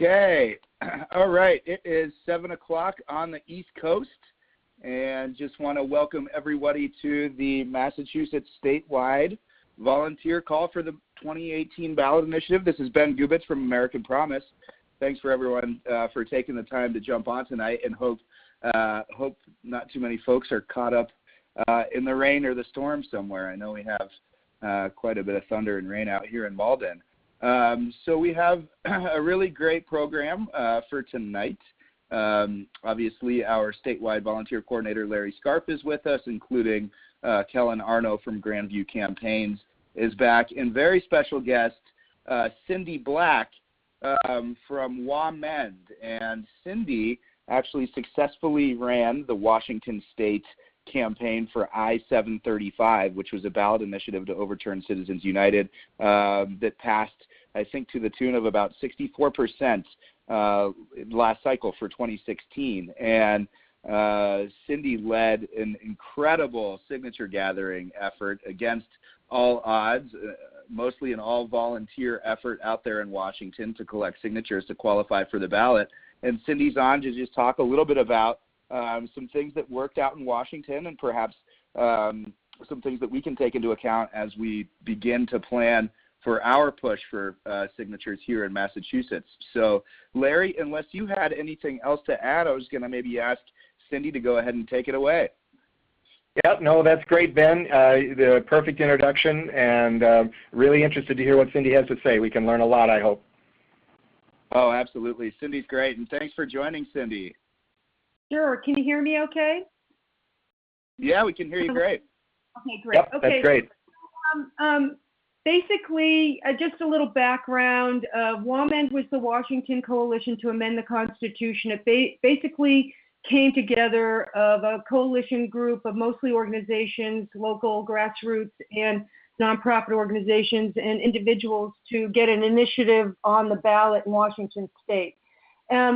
Okay. All right. It is 7 o'clock on the East Coast, and just want to welcome everybody to the Massachusetts statewide volunteer call for the 2018 ballot initiative. This is Ben Gubitz from American Promise. Thanks for everyone for taking the time to jump on tonight, and hope not too many folks are caught up in the rain or the storm somewhere. I know we have quite a bit of thunder and rain out here in Malden. So we have a really great program for tonight. Obviously, our statewide volunteer coordinator, Larry Scarp, is with us, including Kellen Arno from Grandview Campaigns is back, and very special guest, Cindy Black from WaMend. And Cindy actually successfully ran the Washington State campaign for I-735, which was a ballot initiative to overturn Citizens United that passed, I think, to the tune of about 64% last cycle for 2016. And Cindy led an incredible signature gathering effort against all odds, mostly an all-volunteer effort out there in Washington to collect signatures to qualify for the ballot. And Cindy's on to just talk a little bit about some things that worked out in Washington, and perhaps some things that we can take into account as we begin to plan for our push for signatures here in Massachusetts. So, Larry, unless you had anything else to add, I was going to maybe ask Cindy to go ahead and take it away. Yep, no, that's great, Ben. The perfect introduction, and really interested to hear what Cindy has to say. We can learn a lot, I hope. Oh, absolutely. Cindy's great, and thanks for joining, Cindy. Sure. Can you hear me okay? Yeah, we can hear you great. Okay, great. Yep, okay. that's great. Basically, just a little background. WaMend was the Washington Coalition to Amend the Constitution. It basically came together of a coalition group of mostly organizations, local grassroots and nonprofit organizations and individuals to get an initiative on the ballot in Washington State.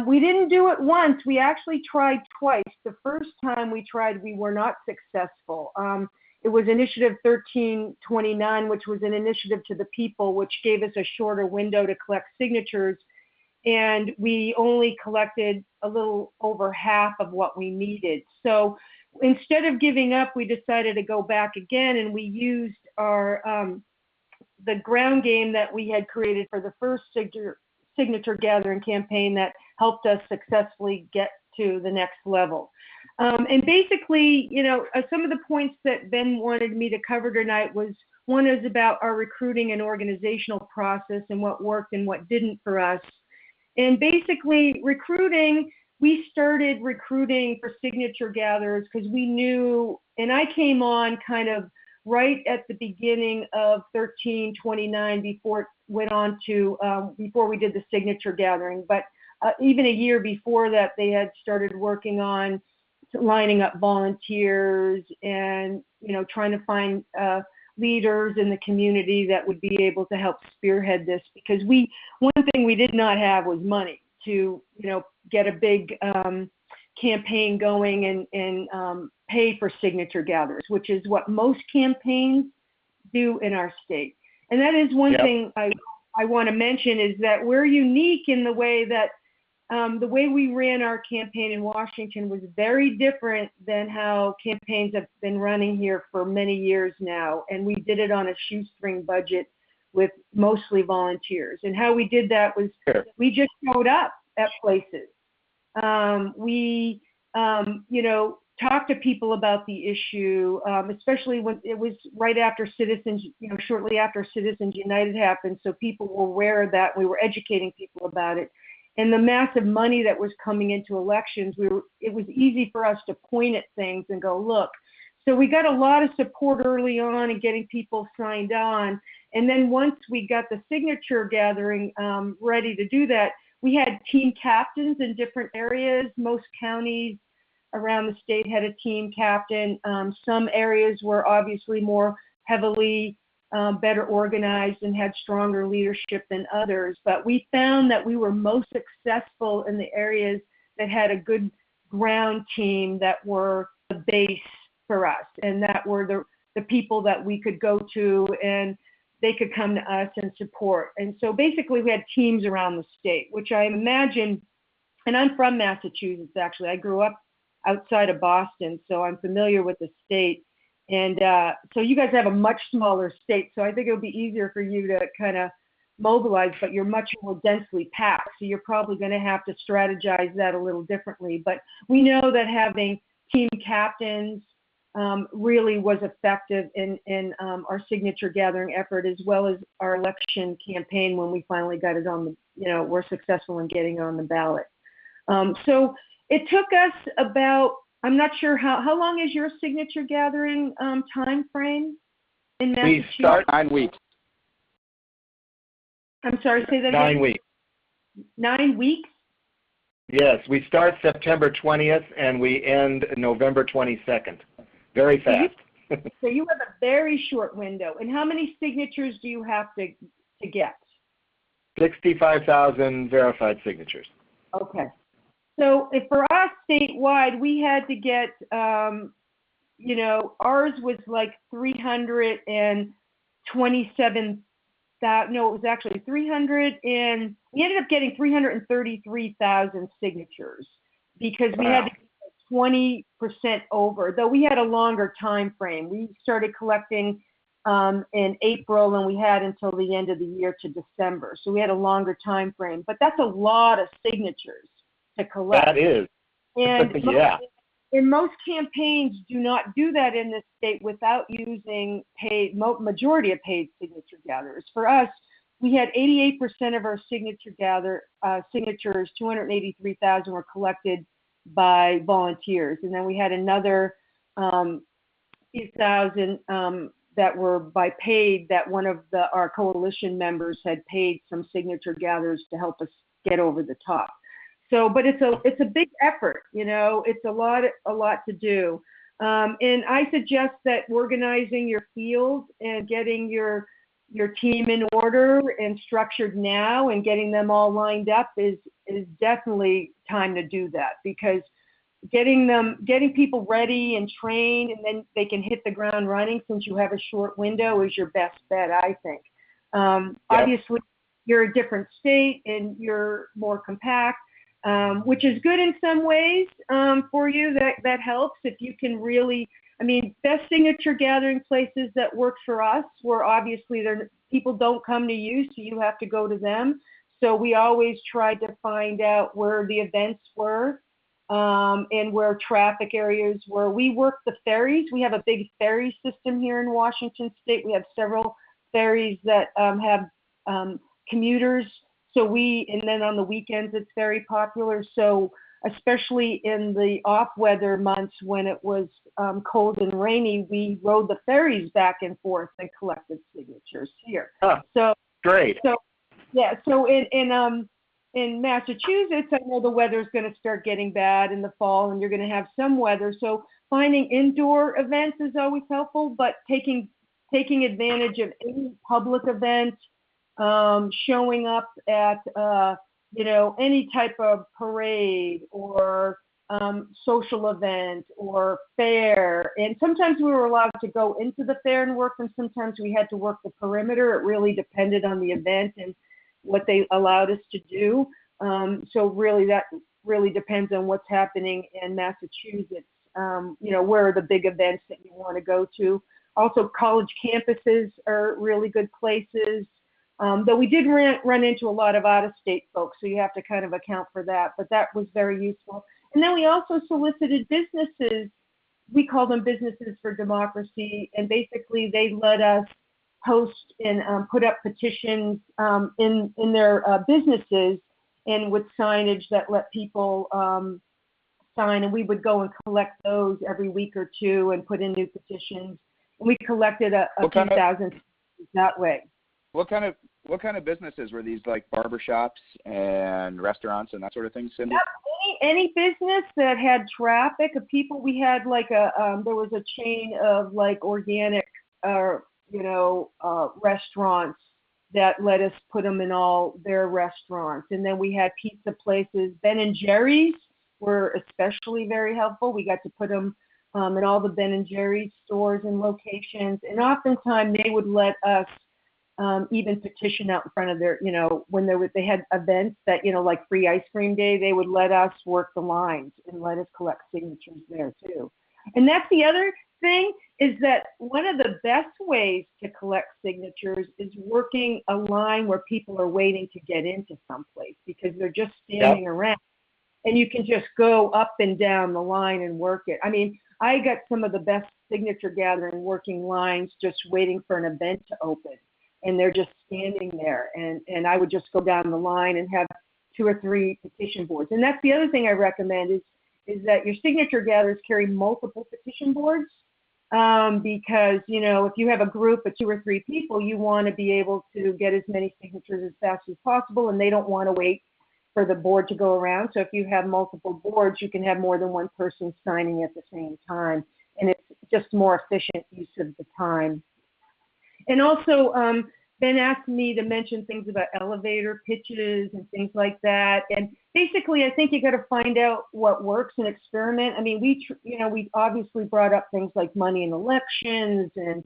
We didn't do it once. We actually tried twice. The first time we tried, we were not successful. It was Initiative 1329, which was an initiative to the people, which gave us a shorter window to collect signatures. And we only collected a little over half of what we needed. So instead of giving up, we decided to go back again, and we used our the ground game that we had created for the first signature gathering campaign that helped us successfully get to the next level. And basically, you know, some of the points that Ben wanted me to cover tonight was, one is about our recruiting and organizational process and what worked and what didn't for us. And basically, recruiting, we started recruiting for signature gatherers because we knew, and I came on kind of right at the beginning of 1329 before it went on to, before we did the signature gathering. But even a year before that, they had started working on lining up volunteers and, you know, trying to find leaders in the community that would be able to help spearhead this, because one thing we did not have was money to, you know, get a big campaign going and pay for signature gatherers, which is what most campaigns do in our state. And that is one thing I want to mention, is that we're unique in the way that the way we ran our campaign in Washington was very different than how campaigns have been running here for many years now. And we did it on a shoestring budget with mostly volunteers. And how we did that was we just showed up at places. We, you know, talked to people about the issue, especially when it was right after Citizens, you know, shortly after Citizens United happened. So people were aware of that. We were educating people about it. And the massive money that was coming into elections, it was easy for us to point at things and go, look. So we got a lot of support early on and getting people signed on. And then once we got the signature gathering ready to do that, we had team captains in different areas. Most counties around the state had a team captain. Some areas were obviously more heavily better organized and had stronger leadership than others. But we found that we were most successful in the areas that had a good ground team that were the base for us, and that were the people that we could go to, and they could come to us and support. And so basically we had teams around the state, which I imagine, and I'm from Massachusetts, actually. I grew up outside of Boston, so I'm familiar with the state. And so you guys have a much smaller state, so I think it'll be easier for you to kind of mobilize, but you're much more densely packed, so you're probably going to have to strategize that a little differently. But we know that having team captains really was effective in our signature gathering effort, as well as our election campaign when we finally got it on the, we're successful in getting on the ballot. So it took us about, I'm not sure how long is your signature gathering time frame in Massachusetts? We start 9 weeks. I'm sorry, say that again. 9 weeks. 9 weeks? Yes, we start September 20th and we end November 22nd. Very fast. So you have a very short window. And how many signatures do you have to get? 65,000 verified signatures. Okay. So if for us statewide, we had to get, ours was like 327,000. No, it was actually 300, and we ended up getting 333,000 signatures because we had to get 20% over, though we had a longer time frame. We started collecting in April, and we had until the end of the year to December. So we had a longer time frame, but that's a lot of signatures to collect. That is. And yeah. And most campaigns do not do that in this state without using majority of paid signature gatherers. For us, we had 88% of our signatures, 283,000 were collected by volunteers. And then we had another 8,000 that were by paid, that one of our coalition members had paid some signature gatherers to help us get over the top. So, but it's a big effort, it's a lot to do. And I suggest that organizing your field and getting your team in order and structured now and getting them all lined up is definitely time to do that, because getting people ready and trained and then they can hit the ground running since you have a short window is your best bet, I think. Obviously, you're a different state and you're more compact. Which is good in some ways for you. That helps if you can really, best signature gathering places that work for us, where obviously people don't come to you, so you have to go to them. So we always tried to find out where the events were and where traffic areas were. We work the ferries. We have a big ferry system here in Washington State. We have several ferries that have commuters. So and then on the weekends, it's very popular. So especially in the off-weather months when it was cold and rainy, we rode the ferries back and forth and collected signatures here. So great. So in Massachusetts, I know the weather's going to start getting bad in the fall, and you're going to have some weather. So finding indoor events is always helpful, but taking advantage of any public event. Showing up at, any type of parade or social event or fair. And sometimes we were allowed to go into the fair and work, and sometimes we had to work the perimeter. It really depended on the event and what they allowed us to do. So really, that really depends on what's happening in Massachusetts, where are the big events that you want to go to. Also, college campuses are really good places. Though we did run into a lot of out-of-state folks, so you have to kind of account for that. But that was very useful. And then we also solicited businesses. We call them Businesses for Democracy, and basically they let us post and put up petitions in their businesses and with signage that let people sign. And we would go and collect those every week or two and put in new petitions. And we collected a few thousand that way. What kind of businesses were these, like barbershops and restaurants and that sort of thing, Cindy? Yep, any business that had traffic of people. We had like there was a chain of like organic, restaurants that let us put them in all their restaurants. And then we had pizza places. Ben and Jerry's were especially very helpful. We got to put them in all the Ben and Jerry's stores and locations. And oftentimes they would let us even petition out in front of their, when they had events that, like free ice cream day, they would let us work the lines and let us collect signatures there too. And that's the other thing, is that one of the best ways to collect signatures is working a line where people are waiting to get into someplace because they're just standing around, and you can just go up and down the line and work it. I mean, I got some of the best signature gathering working lines just waiting for an event to open, and they're just standing there, and I would just go down the line and have 2 or 3 petition boards. And that's the other thing I recommend is that your signature gatherers carry multiple petition boards, because, if you have a group of 2 or 3 people, you want to be able to get as many signatures as fast as possible, and they don't want to wait for the board to go around. So if you have multiple boards, you can have more than one person signing at the same time, and it's just more efficient use of the time. And also, Ben asked me to mention things about elevator pitches and things like that. And basically, I think you got to find out what works and experiment. I mean, we obviously brought up things like money in elections and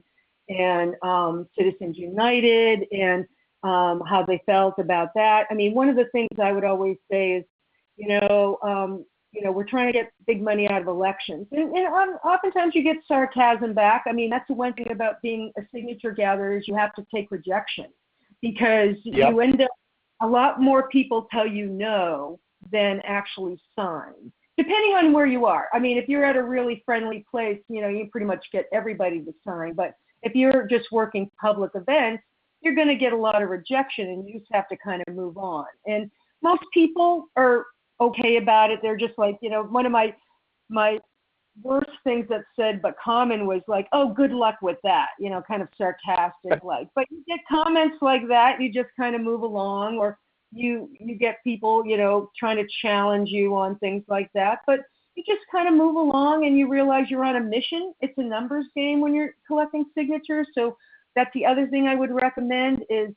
Citizens United and how they felt about that. I mean, one of the things I would always say is, we're trying to get big money out of elections. And oftentimes you get sarcasm back. I mean, that's the one thing about being a signature gatherer is you have to take rejection, because you end up, a lot more people tell you no than actually sign, depending on where you are. I mean, if you're at a really friendly place, you pretty much get everybody to sign. But if you're just working public events, you're going to get a lot of rejection, and you just have to kind of move on. And most people are okay about it. They're just like, one of my worst things that's said but common was like, oh, good luck with that, kind of sarcastic like. But you get comments like that, you just kind of move along, or you get people, trying to challenge you on things like that. But you just kind of move along, and you realize you're on a mission. It's a numbers game when you're collecting signatures. So that's the other thing I would recommend is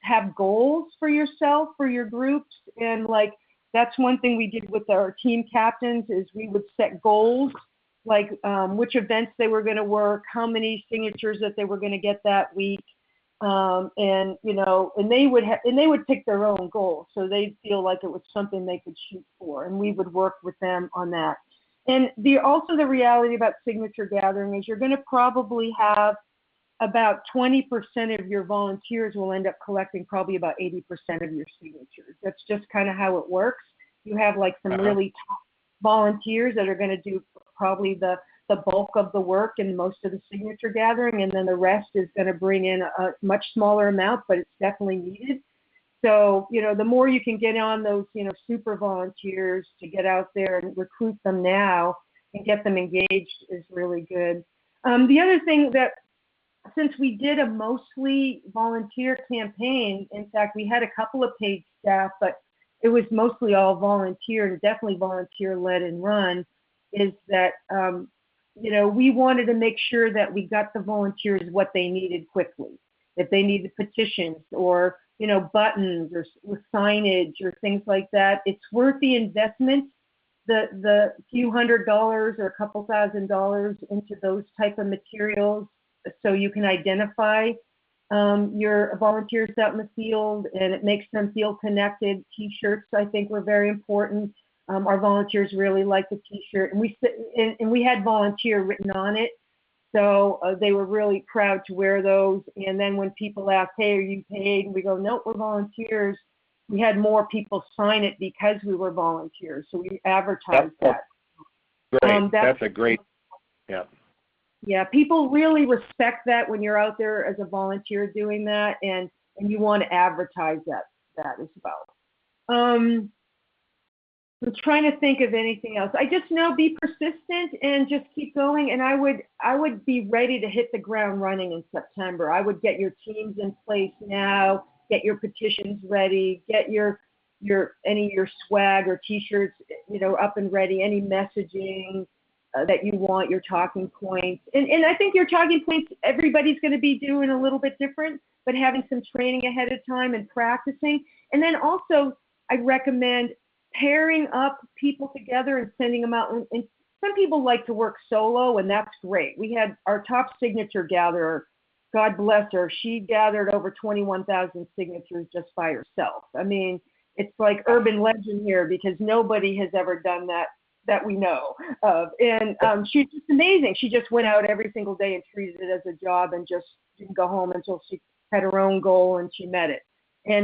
have goals for yourself, for your groups. And like, that's one thing we did with our team captains is we would set goals, like which events they were going to work, how many signatures that they were going to get that week. And they would pick their own goals. So they'd feel like it was something they could shoot for, and we would work with them on that. And also the reality about signature gathering is you're going to probably have about 20% of your volunteers will end up collecting probably about 80% of your signatures. That's just kind of how it works. You have like some really top volunteers that are going to do probably the bulk of the work and most of the signature gathering, and then the rest is going to bring in a much smaller amount, but it's definitely needed. So, the more you can get on those, super volunteers to get out there and recruit them now and get them engaged is really good. The other thing that, since we did a mostly volunteer campaign, in fact, we had a couple of paid staff, but it was mostly all volunteer and definitely volunteer led and run, is that, we wanted to make sure that we got the volunteers what they needed quickly. If they needed petitions or, buttons or signage or things like that, it's worth the investment, the few $100s or a couple $1,000s into those type of materials, so you can identify your volunteers out in the field, and it makes them feel connected. T-shirts, I think, were very important. Our volunteers really liked the T-shirt, and we had volunteer written on it, so they were really proud to wear those. And then when people asked, "Hey, are you paid?" and we go, "Nope, we're volunteers," we had more people sign it because we were volunteers. So we advertised that. Great. That's a great. Yeah. Yeah, people really respect that when you're out there as a volunteer doing that, and you want to advertise that as well. I'm trying to think of anything else. I just know be persistent and just keep going. And I would be ready to hit the ground running in September. I would get your teams in place now, get your petitions ready, get your any of your swag or T-shirts, up and ready, any messaging that you want, your talking points. And I think your talking points, everybody's going to be doing a little bit different, but having some training ahead of time and practicing. And then also, I recommend pairing up people together and sending them out. And some people like to work solo, and that's great. We had our top signature gatherer God bless her, she gathered over 21,000 signatures just by herself. I mean, it's like urban legend here because nobody has ever done that we know of. And she's just amazing. She just went out every single day and treated it as a job and just didn't go home until she had her own goal and she met it.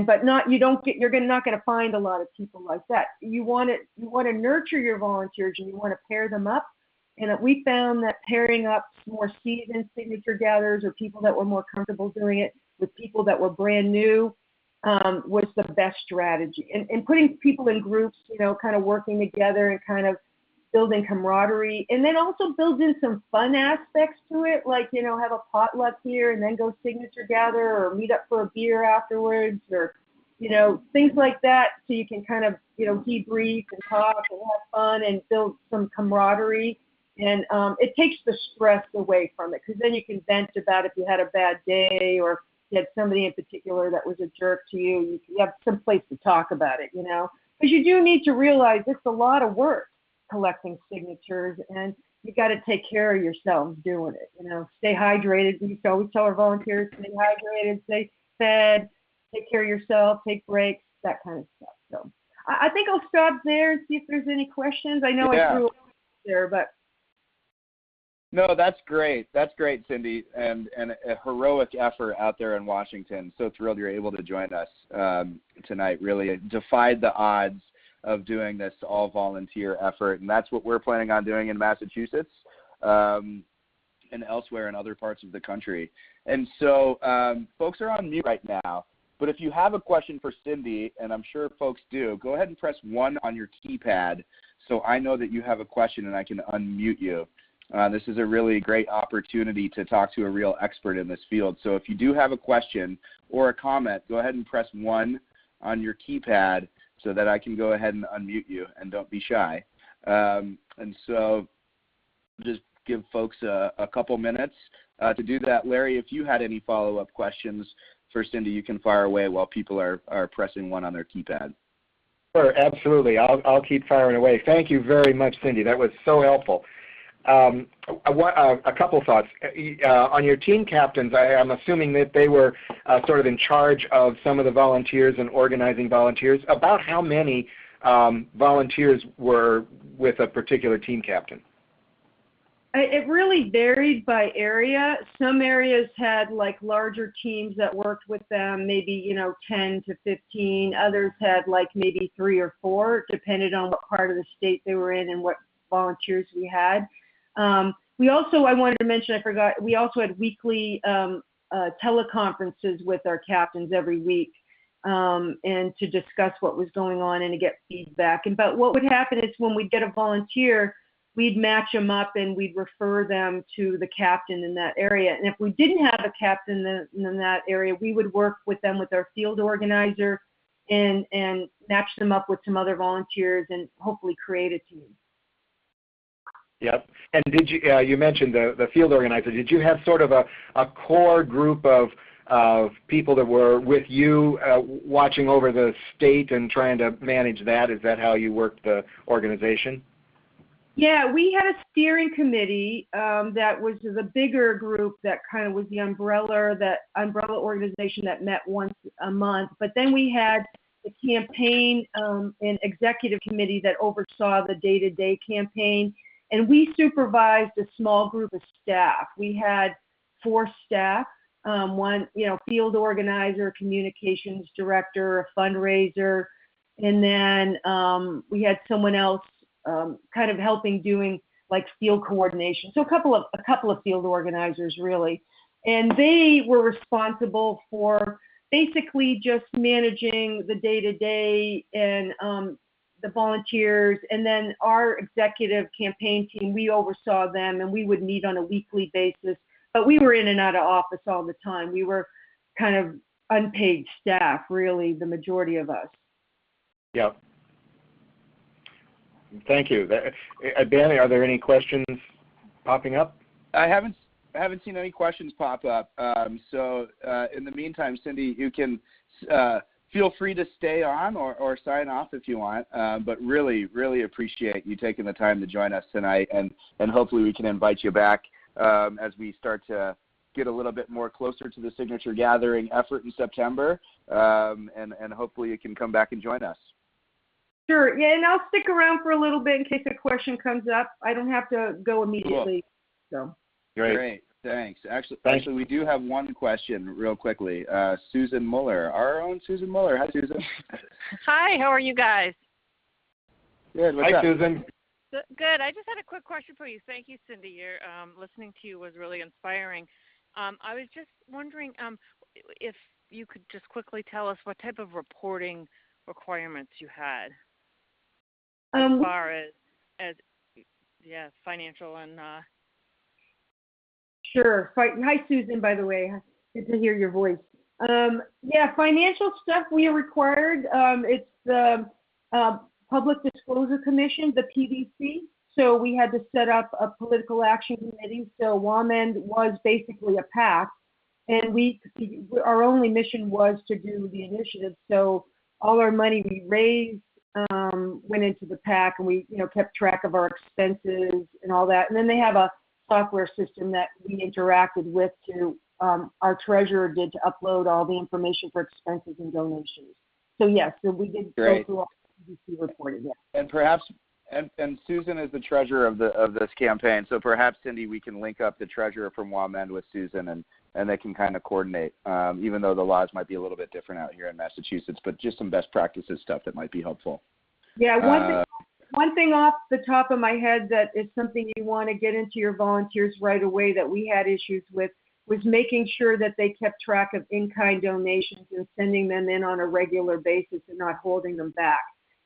But not not going to find a lot of people like that. You want to nurture your volunteers and you want to pair them up. And we found that pairing up more seasoned signature gatherers or people that were more comfortable doing it with people that were brand new was the best strategy. And putting people in groups, kind of working together and kind of building camaraderie, and then also build in some fun aspects to it, like, have a potluck here and then go signature gather or meet up for a beer afterwards or, things like that. So you can kind of, debrief and talk and have fun and build some camaraderie. And it takes the stress away from it because then you can vent about if you had a bad day or you had somebody in particular that was a jerk to you. You have some place to talk about it, because you do need to realize it's a lot of work collecting signatures, and you got to take care of yourselves doing it. Stay hydrated. We always tell our volunteers, stay hydrated, stay fed, take care of yourself, take breaks, that kind of stuff. So I think I'll stop there and see if there's any questions. I know I threw it there, but. No, that's great. That's great, Cindy, and a heroic effort out there in Washington. So thrilled you're able to join us tonight. Really defied the odds of doing this all-volunteer effort, and that's what we're planning on doing in Massachusetts and elsewhere in other parts of the country. And so folks are on mute right now, but if you have a question for Cindy, and I'm sure folks do, go ahead and press 1 on your keypad so I know that you have a question and I can unmute you. This is a really great opportunity to talk to a real expert in this field. So if you do have a question or a comment, go ahead and press 1 on your keypad so that I can go ahead and unmute you, and don't be shy. And so just give folks a couple minutes to do that. Larry, if you had any follow-up questions for Cindy, you can fire away while people are pressing 1 on their keypad. Sure, absolutely. I'll keep firing away. Thank you very much, Cindy. That was so helpful. A couple thoughts. On your team captains, I'm assuming that they were sort of in charge of some of the volunteers and organizing volunteers. About how many volunteers were with a particular team captain? It really varied by area. Some areas had like larger teams that worked with them, maybe 10 to 15. Others had like maybe 3 or 4, depending on what part of the state they were in and what volunteers we had. We also, I wanted to mention, I forgot, we also had weekly teleconferences with our captains every week and to discuss what was going on and to get feedback. But what would happen is when we'd get a volunteer, we'd match them up and we'd refer them to the captain in that area. And if we didn't have a captain in that area, we would work with them with our field organizer and match them up with some other volunteers and hopefully create a team. Yep. And did you mentioned the field organizer, did you have sort of a core group of people that were with you watching over the state and trying to manage that? Is that how you worked the organization? Yeah, we had a steering committee that was the bigger group that kind of was the umbrella organization that met once a month. But then we had the campaign and executive committee that oversaw the day-to-day campaign. And we supervised a small group of staff. We had 4 staff, one, field organizer, communications director, a fundraiser, and then we had someone else kind of helping doing like field coordination. So a couple of field organizers really, and they were responsible for basically just managing the day-to-day and the volunteers, and then our executive campaign team, we oversaw them and we would meet on a weekly basis, but we were in and out of office all the time. We were kind of unpaid staff, really, the majority of us. Yeah. Thank you. Ben, are there any questions popping up? I haven't seen any questions pop up. So in the meantime, Cindy, you can feel free to stay on or sign off if you want, but really, really appreciate you taking the time to join us tonight, and hopefully we can invite you back as we start to get a little bit more closer to the signature gathering effort in September, and hopefully you can come back and join us. Sure. Yeah, and I'll stick around for a little bit in case a question comes up. I don't have to go immediately. Cool. So. Great. Thanks. Actually, we do have one question real quickly. Susan Muller, our own Susan Muller. Hi, Susan. Hi, how are you guys? Good. What's up? Susan. Good. I just had a quick question for you. Thank you, Cindy. Listening to you was really inspiring. I was just wondering if you could just quickly tell us what type of reporting requirements you had as far as financial and. Sure. Hi, Susan, by the way. Good to hear your voice. Financial stuff we are required. It's the Public Disclosure Commission, the PDC. So we had to set up a political action committee. So WAMEND was basically a PAC, and our only mission was to do the initiative. So all our money we raised went into the PAC, and we kept track of our expenses and all that. And then they have a software system that we interacted with to our treasurer did to upload all the information for expenses and donations. So yes, so we did go through all the PDC reporting. Yeah. And perhaps, and Susan is the treasurer of this campaign. So perhaps, Cindy, we can link up the treasurer from WAMEND with Susan, and they can kind of coordinate. Even though the laws might be a little bit different out here in Massachusetts, but just some best practices stuff that might be helpful. Yeah. One thing off the top of my head that is something you want to get into your volunteers right away that we had issues with was making sure that they kept track of in-kind donations and sending them in on a regular basis and not holding them back,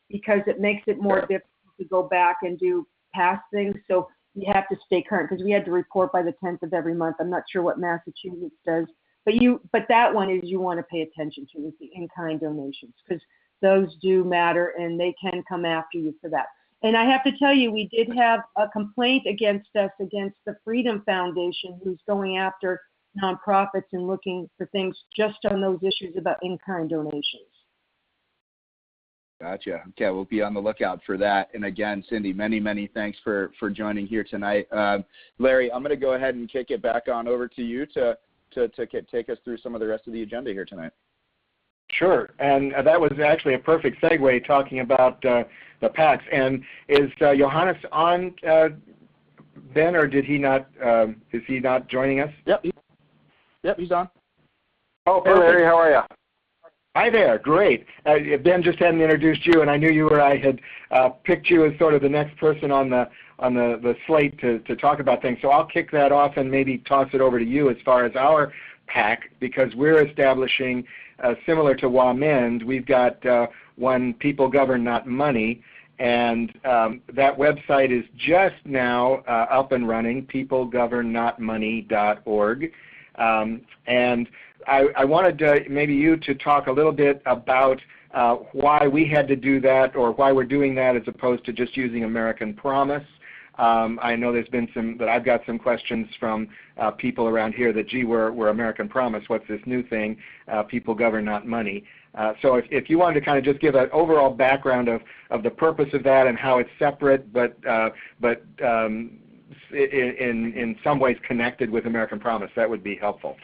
because it makes it more difficult to go back and do past things. So you have to stay current, because we had to report by the 10th of every month. I'm not sure what Massachusetts does, but that one is you want to pay attention to is the in-kind donations, because those do matter, and they can come after you for that. And I have to tell you, we did have a complaint against us against the Freedom Foundation, who's going after nonprofits and looking for things just on those issues about in-kind donations. Gotcha. Okay, we'll be on the lookout for that. And again, Cindy, many, many thanks for joining here tonight. Larry, I'm going to go ahead and kick it back on over to you to take us through some of the rest of the agenda here tonight. Sure, and that was actually a perfect segue talking about the PACs. And is Johannes on, Ben, or did he not? Is he not joining us? Yep, he's on. Oh, perfect. Hey, Larry, how are you? Hi there, great. Ben just hadn't introduced you, and I knew you were. I had picked you as sort of the next person on the slate to talk about things. So I'll kick that off and maybe toss it over to you as far as our PAC, because we're establishing, similar to WAMEND, we've got one, People Govern Not Money, and that website is just now up and running, peoplegovernnotmoney.org. And I wanted maybe you to talk a little bit about why we had to do that, or why we're doing that as opposed to just using American Promise. I know there's been that I've got some questions from people around here that, gee, we're American Promise. What's this new thing? People Govern Not Money. So if you wanted to kind of just give an overall background of the purpose of that and how it's separate, but in some ways connected with American Promise, that would be helpful.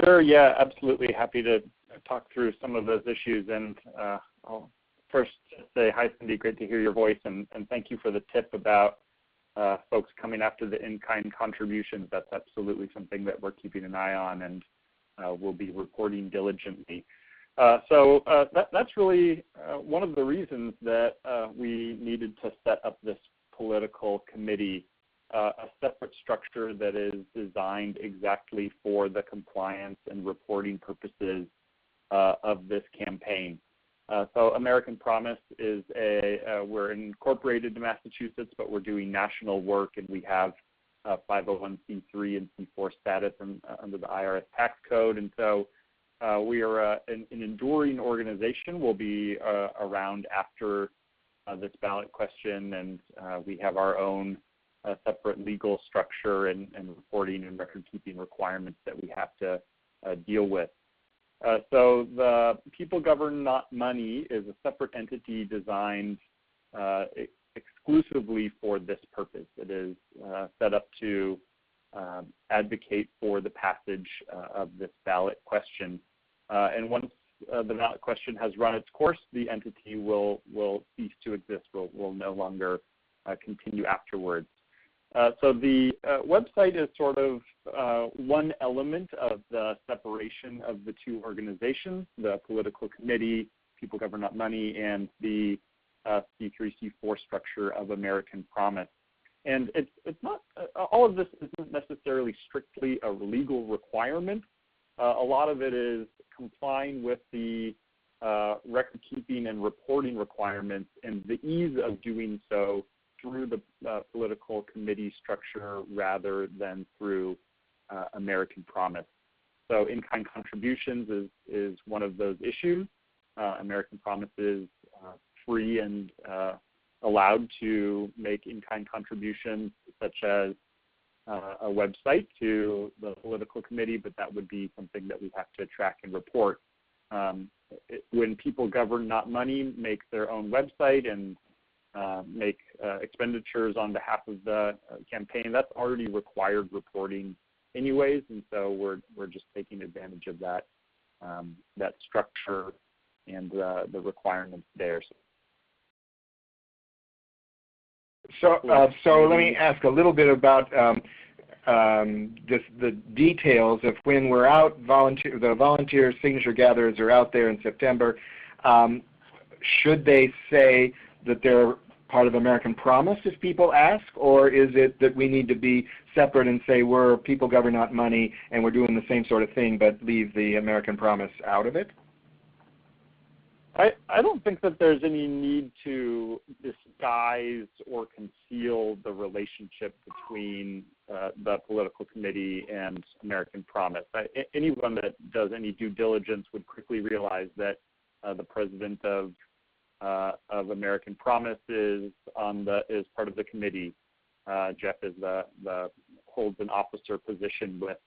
Sure, yeah, absolutely. Happy to talk through some of those issues. And I'll first say hi, Cindy. Great to hear your voice, and thank you for the tip about folks coming after the in-kind contributions. That's absolutely something that we're keeping an eye on, and we'll be reporting diligently. So that's really one of the reasons that we needed to set up this political committee, a separate structure that is designed exactly for the compliance and reporting purposes of this campaign. So American Promise is we're incorporated to Massachusetts, but we're doing national work, and we have 501c3 and C4 status under the IRS tax code. And so we are an enduring organization. We'll be around after this ballot question, and we have our own separate legal structure and reporting and record-keeping requirements that we have to deal with. So the People Govern Not Money is a separate entity designed exclusively for this purpose. It is set up to advocate for the passage of this ballot question. And once the ballot question has run its course, the entity will cease to exist, will no longer continue afterwards. So the website is sort of one element of the separation of the two organizations, the political committee, People Govern Not Money, and the C3, C4 structure of American Promise. And it's not, all of this isn't necessarily strictly a legal requirement. A lot of it is complying with the record keeping and reporting requirements and the ease of doing so through the political committee structure rather than through American Promise. So in-kind contributions is one of those issues. American Promise is free and allowed to make in-kind contributions, such as a website to the political committee, but that would be something that we have to track and report. When People Govern Not Money makes their own website and make expenditures on behalf of the campaign, that's already required reporting anyways, and so we're just taking advantage of that that structure and the requirements there. So let me ask a little bit about just the details of when we're out. The volunteer signature gatherers are out there in September. Should they say that they're part of American Promise if people ask, or is it that we need to be separate and say we're People Govern Not Money and we're doing the same sort of thing but leave the American Promise out of it? I don't think that there's any need to disguise or conceal the relationship between the political committee and American Promise. Anyone that does any due diligence would quickly realize that the president of American Promise is part of the committee. Jeff is holds an officer position with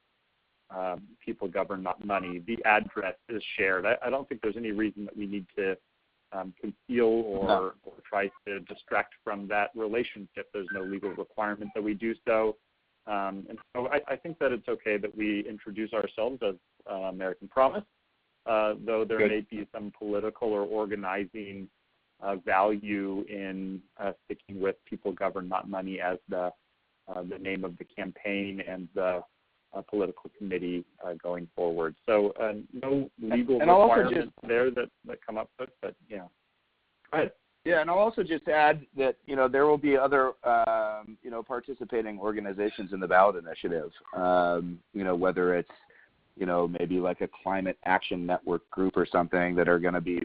People Govern Not Money. The address is shared. I don't think there's any reason that we need to conceal or try to distract from that relationship. There's no legal requirement that we do so. And so I think that it's okay that we introduce ourselves as American Promise, though there may be some political or organizing value in sticking with People Govern Not Money as the name of the campaign and the political committee going forward. So no legal requirements there that come up with, but yeah. Go ahead. Yeah, and I'll also just add that, there will be other, participating organizations in the ballot initiative, whether it's, maybe like a climate action network group or something that are going to be,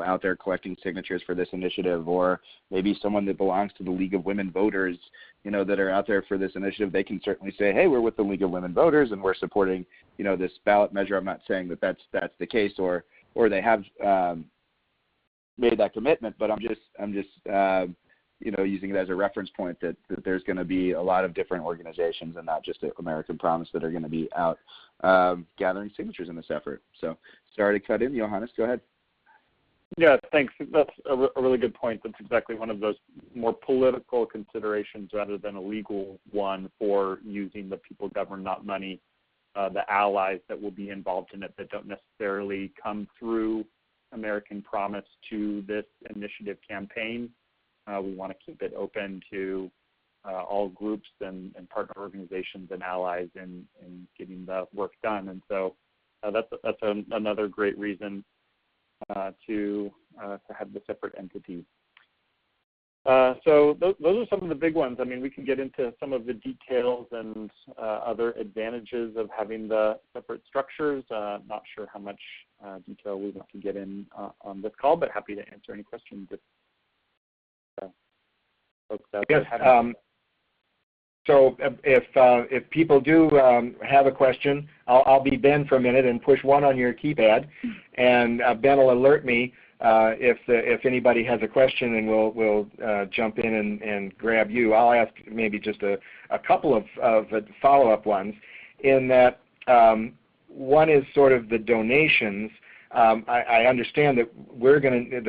out there collecting signatures for this initiative, or maybe someone that belongs to the League of Women Voters, that are out there for this initiative. They can certainly say, hey, we're with the League of Women Voters and we're supporting, this ballot measure. I'm not saying that that's the case, or they have made that commitment, but I'm just using it as a reference point that there's going to be a lot of different organizations and not just American Promise that are going to be out gathering signatures in this effort. So sorry to cut in. Johannes, go ahead. Yeah, thanks. That's a really good point. That's exactly one of those more political considerations rather than a legal one for using the People Govern Not Money, the allies that will be involved in it that don't necessarily come through American Promise to this initiative campaign. We want to keep it open to all groups and partner organizations and allies in getting the work done. And so that's another great reason to have the separate entity. So those are some of the big ones. I mean, we can get into some of the details and other advantages of having the separate structures. Not sure how much detail we want to get in on this call, but happy to answer any questions if folks out there have. So if people do have a question, I'll be Ben for a minute and push 1 on your keypad, and Ben will alert me if anybody has a question, and we'll jump in and grab you. I'll ask maybe just a couple of follow-up ones. In that one is sort of the donations. I understand that we're going to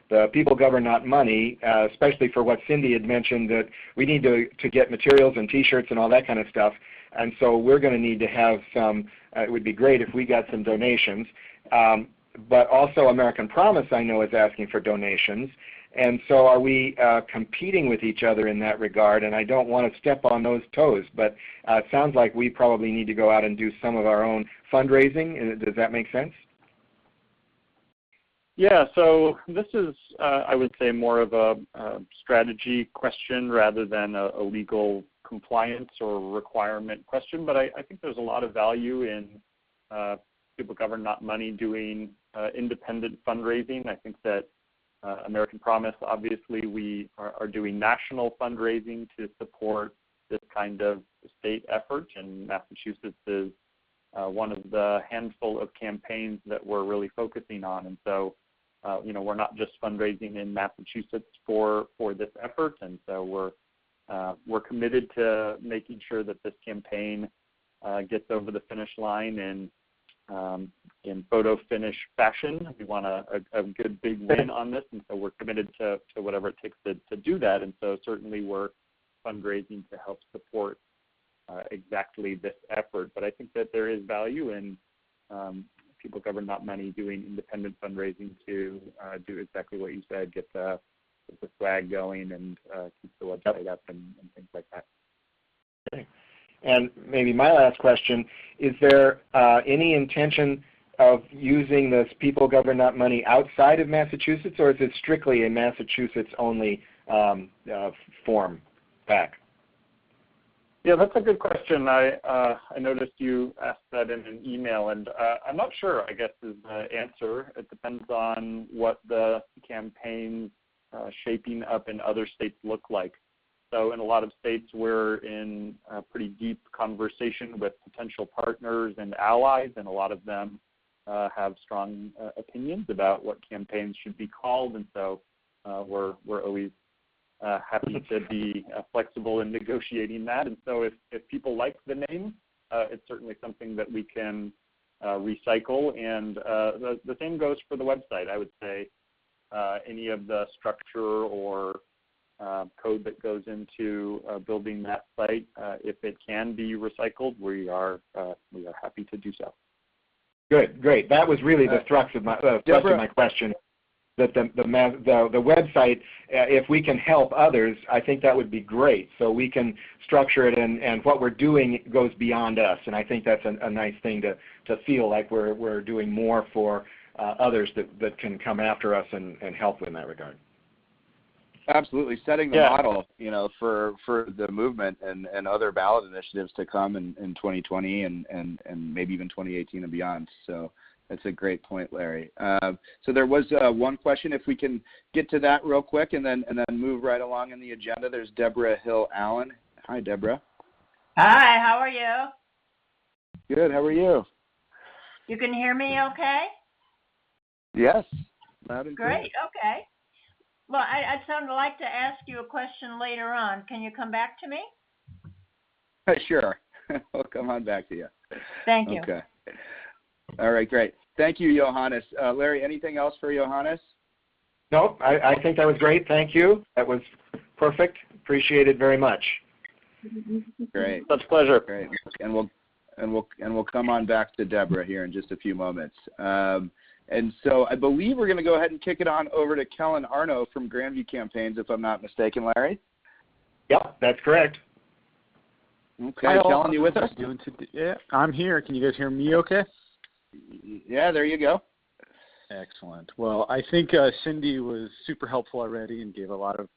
the People Govern Not Money, especially for what Cindy had mentioned, that we need to get materials and T-shirts and all that kind of stuff. And so we're going to need to have some, it would be great if we got some donations. But also American Promise, I know, is asking for donations. And so are we competing with each other in that regard? And I don't want to step on those toes, but it sounds like we probably need to go out and do some of our own fundraising. Does that make sense? Yeah, so this is, I would say, more of a strategy question rather than a legal compliance or requirement question. But I think there's a lot of value in People Govern Not Money doing independent fundraising. I think that American Promise, obviously, we are doing national fundraising to support this kind of state effort, and Massachusetts is one of the handful of campaigns that we're really focusing on. And so, we're not just fundraising in Massachusetts for this effort, and so we're committed to making sure that this campaign gets over the finish line in photo finish fashion. We want a good big win on this, and so we're committed to whatever it takes to do that. And so certainly we're fundraising to help support exactly this effort. But I think that there is value in People Govern Not Money doing independent fundraising to do exactly what you said, get the swag going and keep the website up and things like that. Okay. And maybe my last question, is there any intention of using this People Govern Not Money outside of Massachusetts, or is it strictly a Massachusetts-only form back? Yeah, that's a good question. I noticed you asked that in an email, and I'm not sure, I guess, is the answer. It depends on what the campaigns shaping up in other states look like. So in a lot of states, we're in a pretty deep conversation with potential partners and allies, and a lot of them have strong opinions about what campaigns should be called, and so we're always happy to be flexible in negotiating that. And so if people like the name, it's certainly something that we can recycle. And the same goes for the website. I would say any of the structure or code that goes into building that site, if it can be recycled, we are happy to do so. Good, great. That was really the thrust of my question. That the website, if we can help others, I think that would be great. So we can structure it, and what we're doing goes beyond us. And I think that's a nice thing to feel like we're doing more for others that can come after us and help in that regard. Absolutely, setting the model, for the movement and other ballot initiatives to come in 2020 and maybe even 2018 and beyond. So that's a great point, Larry. So there was one question, if we can get to that real quick, and then move right along in the agenda. There's Deborah Hill Allen. Hi, Deborah. Hi, how are you? Good. How are you? You can hear me okay? Yes. Loud and clear. Great. Okay. Well, I'd sort of like to ask you a question later on. Can you come back to me? Sure. We'll come on back to you. Thank you. Okay. All right, great. Thank you, Johannes. Larry, anything else for Johannes? No, I think that was great. Thank you. That was perfect. Appreciate it very much. Great. Such pleasure. Great. And we'll come on back to Deborah here in just a few moments. And so I believe we're going to go ahead and kick it on over to Kellen Arno from Grandview Campaigns, if I'm not mistaken, Larry. Yep, that's correct. Okay, Hi, Kellen, you with us? Yeah, I'm here. Can you guys hear me okay? Yeah, there you go. Excellent. Well, I think Cindy was super helpful already and gave a lot of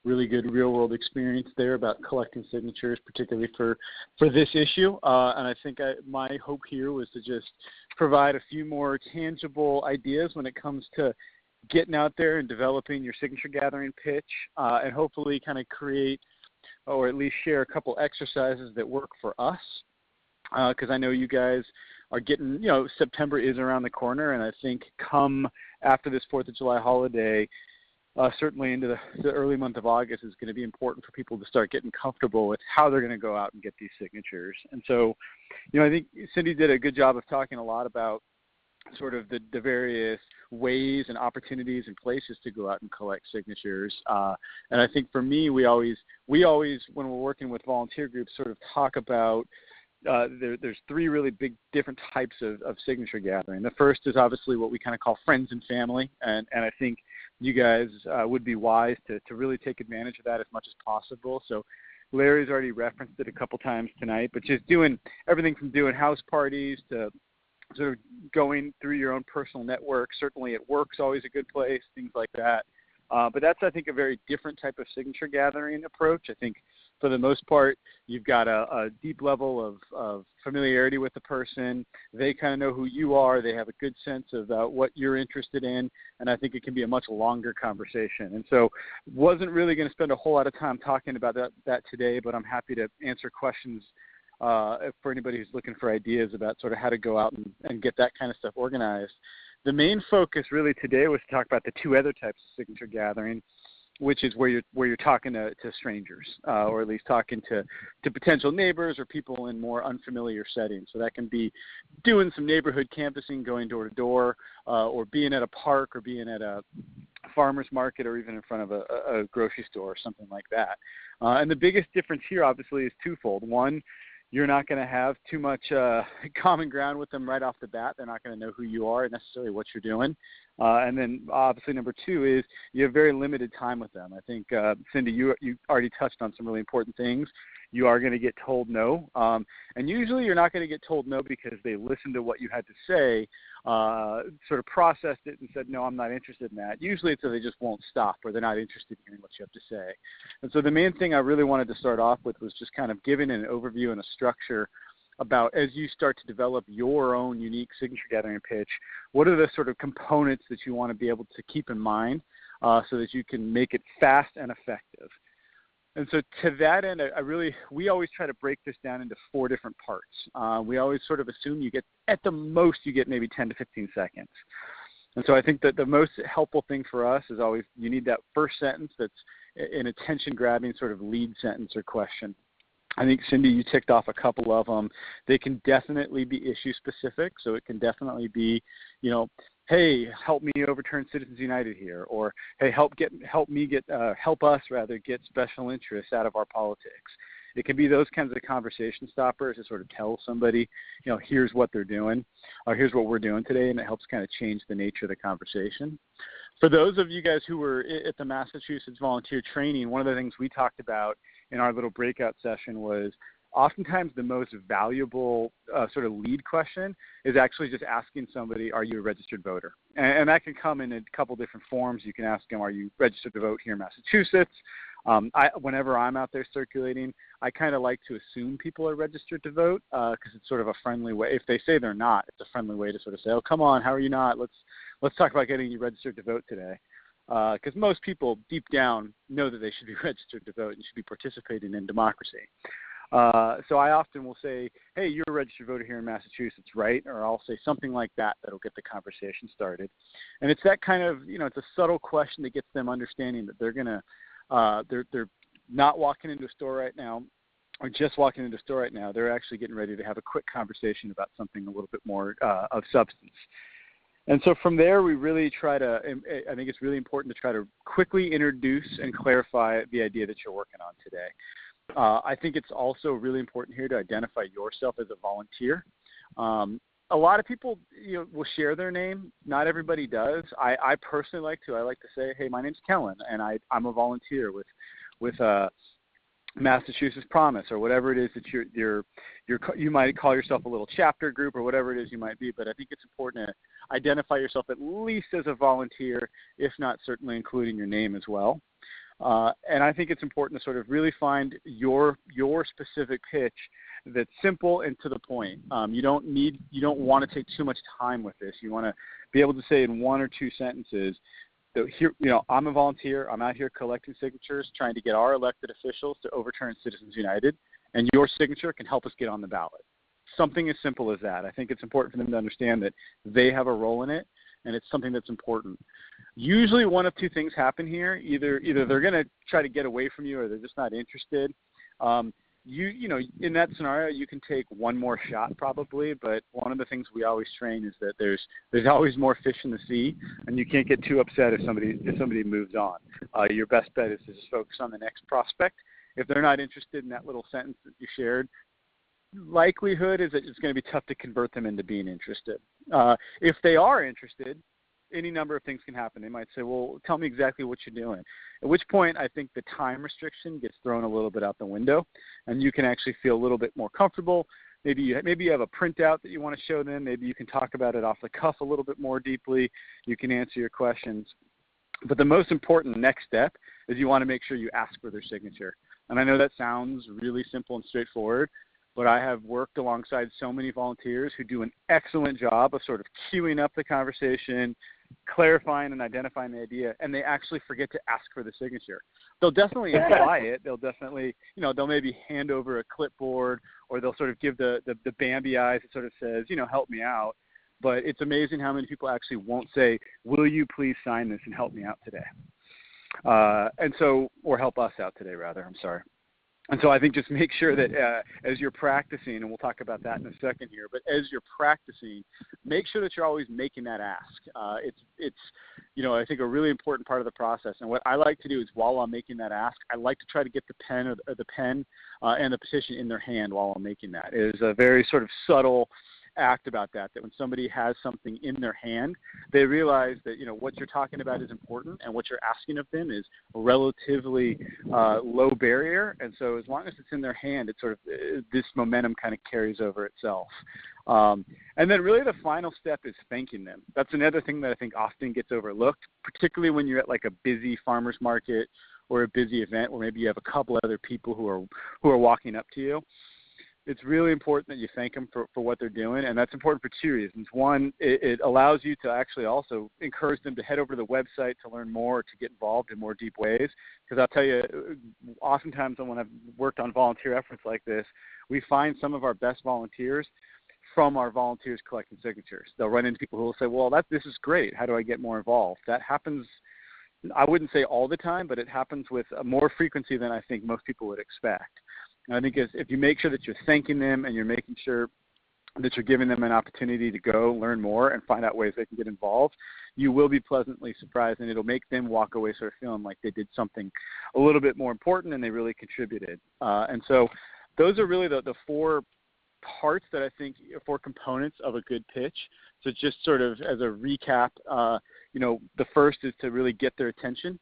really good real-world experience there about collecting signatures, particularly for this issue. And I think my hope here was to just provide a few more tangible ideas when it comes to getting out there and developing your signature gathering pitch, and hopefully kind of create or at least share a couple exercises that work for us, because I know you guys are getting, September is around the corner, and I think come after this 4th of July holiday, certainly into the early month of August is going to be important for people to start getting comfortable with how they're going to go out and get these signatures. And so, I think Cindy did a good job of talking a lot about sort of the various ways and opportunities and places to go out and collect signatures. And I think for me, we always when we're working with volunteer groups, sort of talk about there's three really big different types of signature gathering. The first is obviously what we kind of call friends and family, and I think you guys would be wise to really take advantage of that as much as possible. So Larry's already referenced it a couple times tonight, but just doing everything from doing house parties to sort of going through your own personal network. Certainly at work's always a good place, things like that. But that's, I think, a very different type of signature gathering approach. I think for the most part, you've got a deep level of familiarity with the person. They kind of know who you are. They have a good sense of what you're interested in, and I think it can be a much longer conversation. And so wasn't really going to spend a whole lot of time talking about that today, but I'm happy to answer questions for anybody who's looking for ideas about sort of how to go out and get that kind of stuff organized. The main focus really today was to talk about the two other types of signature gathering, which is where you're talking to strangers, or at least talking to potential neighbors or people in more unfamiliar settings. So that can be doing some neighborhood canvassing, going door to door, or being at a park, or being at a farmer's market, or even in front of a grocery store or something like that. And the biggest difference here, obviously, is twofold. One, you're not going to have too much common ground with them right off the bat. They're not going to know who you are and necessarily what you're doing. And then obviously number two is you have very limited time with them. I think, Cindy, you already touched on some really important things. You are going to get told no. And usually you're not going to get told no because they listened to what you had to say, sort of processed it and said, no, I'm not interested in that. Usually it's that they just won't stop, or they're not interested in hearing what you have to say. And so the main thing I really wanted to start off with was just kind of giving an overview and a structure about, as you start to develop your own unique signature gathering pitch, what are the sort of components that you want to be able to keep in mind so that you can make it fast and effective. And so to that end, we always try to break this down into 4 different parts. We always sort of assume at the most, you get maybe 10 to 15 seconds. And so I think that the most helpful thing for us is always you need that first sentence that's an attention-grabbing sort of lead sentence or question. I think, Cindy, you ticked off a couple of them. They can definitely be issue-specific, so it can definitely be, hey, help me overturn Citizens United here, or hey, help us get special interests out of our politics. It can be those kinds of conversation stoppers to sort of tell somebody, here's what they're doing, or here's what we're doing today, and it helps kind of change the nature of the conversation. For those of you guys who were at the Massachusetts Volunteer Training, one of the things we talked about in our little breakout session was oftentimes the most valuable sort of lead question is actually just asking somebody, are you a registered voter? And that can come in a couple different forms. You can ask them, are you registered to vote here in Massachusetts? Whenever I'm out there circulating, I kind of like to assume people are registered to vote because it's sort of a friendly way. If they say they're not, it's a friendly way to sort of say, oh, come on, how are you not? Let's talk about getting you registered to vote today. Because most people deep down know that they should be registered to vote and should be participating in democracy. So I often will say, hey, you're a registered voter here in Massachusetts, right? Or I'll say something like that that'll get the conversation started. And it's that kind of, it's a subtle question that gets them understanding that they're going to, they're not walking into a store right now or just walking into a store right now. They're actually getting ready to have a quick conversation about something a little bit more of substance. And so from there, we really try to, I think it's really important to try to quickly introduce and clarify the idea that you're working on today. I think it's also really important here to identify yourself as a volunteer. A lot of people will share their name. Not everybody does. I personally like to say, hey, my name's Kellen, and I'm a volunteer with Massachusetts Promise, or whatever it is that you might call yourself a little chapter group, or whatever it is you might be. But I think it's important to identify yourself at least as a volunteer, if not certainly including your name as well. And I think it's important to sort of really find your specific pitch that's simple and to the point. You don't want to take too much time with this. You want to be able to say in 1 or 2 sentences that here, I'm a volunteer. I'm out here collecting signatures, trying to get our elected officials to overturn Citizens United, and your signature can help us get on the ballot. Something as simple as that. I think it's important for them to understand that they have a role in it, and it's something that's important. Usually 1 of 2 things happen here. Either they're going to try to get away from you, or they're just not interested. In that scenario, you can take one more shot probably, but one of the things we always train is that there's always more fish in the sea, and you can't get too upset if somebody moves on. Your best bet is to just focus on the next prospect. If they're not interested in that little sentence that you shared, likelihood is that it's going to be tough to convert them into being interested. If they are interested, any number of things can happen. They might say, well, tell me exactly what you're doing. At which point I think the time restriction gets thrown a little bit out the window, and you can actually feel a little bit more comfortable. Maybe you have a printout that you want to show them. Maybe you can talk about it off the cuff a little bit more deeply. You can answer your questions. But the most important next step is you want to make sure you ask for their signature. And I know that sounds really simple and straightforward, but I have worked alongside so many volunteers who do an excellent job of sort of queuing up the conversation, clarifying and identifying the idea, and they actually forget to ask for the signature. They'll definitely imply it. They'll definitely, they'll maybe hand over a clipboard, or they'll sort of give the Bambi eyes that sort of says, help me out. But it's amazing how many people actually won't say, will you please sign this and help me out today? Or help us out today, rather. I'm sorry. And so I think just make sure that as you're practicing, and we'll talk about that in a second here, but as you're practicing, make sure that you're always making that ask. It's I think a really important part of the process. And what I like to do is, while I'm making that ask, I like to try to get the pen and the petition in their hand while I'm making that. It is a very sort of subtle act about that when somebody has something in their hand, they realize that what you're talking about is important, and what you're asking of them is a relatively low barrier. And so as long as it's in their hand, it's sort of this momentum kind of carries over itself. And then really the final step is thanking them. That's another thing that I think often gets overlooked, particularly when you're at like a busy farmer's market or a busy event where maybe you have a couple other people who are walking up to you. It's really important that you thank them for what they're doing, and that's important for two reasons. One, it allows you to actually also encourage them to head over to the website to learn more, to get involved in more deep ways. Because I'll tell you, oftentimes when I've worked on volunteer efforts like this, we find some of our best volunteers from our volunteers collecting signatures. They'll run into people who will say, well, this is great. How do I get more involved? That happens, I wouldn't say all the time, but it happens with more frequency than I think most people would expect. And I think if you make sure that you're thanking them and you're making sure that you're giving them an opportunity to go learn more and find out ways they can get involved, you will be pleasantly surprised, and it'll make them walk away sort of feeling like they did something a little bit more important and they really contributed. And so those are really the four parts that I think, four components of a good pitch. So just sort of as a recap, the first is to really get their attention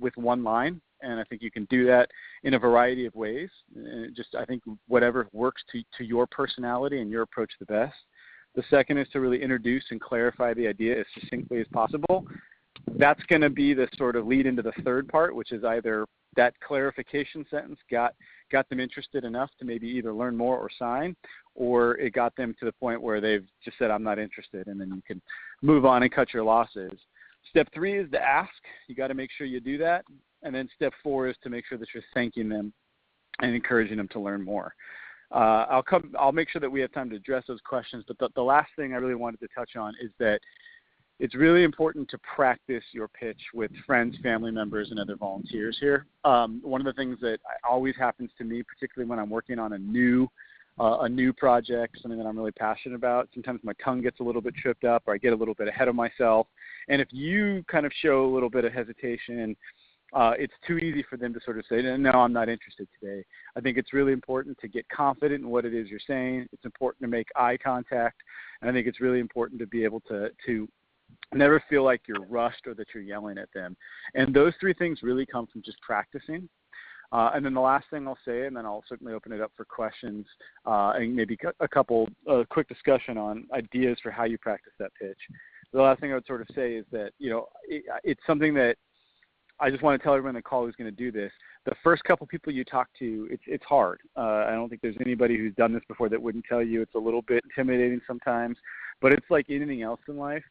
with one line. And I think you can do that in a variety of ways. And I think whatever works to your personality and your approach the best. The second is to really introduce and clarify the idea as succinctly as possible. That's going to be the sort of lead into the third part, which is either that clarification sentence got them interested enough to maybe either learn more or sign, or it got them to the point where they've just said, I'm not interested, and then you can move on and cut your losses. Step 3 is to ask. You got to make sure you do that. And then step 4 is to make sure that you're thanking them and encouraging them to learn more. I'll make sure that we have time to address those questions, but the last thing I really wanted to touch on is that it's really important to practice your pitch with friends, family members, and other volunteers here. One of the things that always happens to me, particularly when I'm working on a new project, something that I'm really passionate about, sometimes my tongue gets a little bit tripped up, or I get a little bit ahead of myself. And if you kind of show a little bit of hesitation, it's too easy for them to sort of say, no, I'm not interested today. I think it's really important to get confident in what it is you're saying. It's important to make eye contact. And I think it's really important to be able to never feel like you're rushed or that you're yelling at them. And those 3 things really come from just practicing. And then the last thing I'll say, and then I'll certainly open it up for questions and maybe a couple quick discussion on ideas for how you practice that pitch. The last thing I would sort of say is that, it's something that I just want to tell everyone on the call who's going to do this. The first couple people you talk to, it's hard. I don't think there's anybody who's done this before that wouldn't tell you it's a little bit intimidating sometimes. But it's like anything else in life.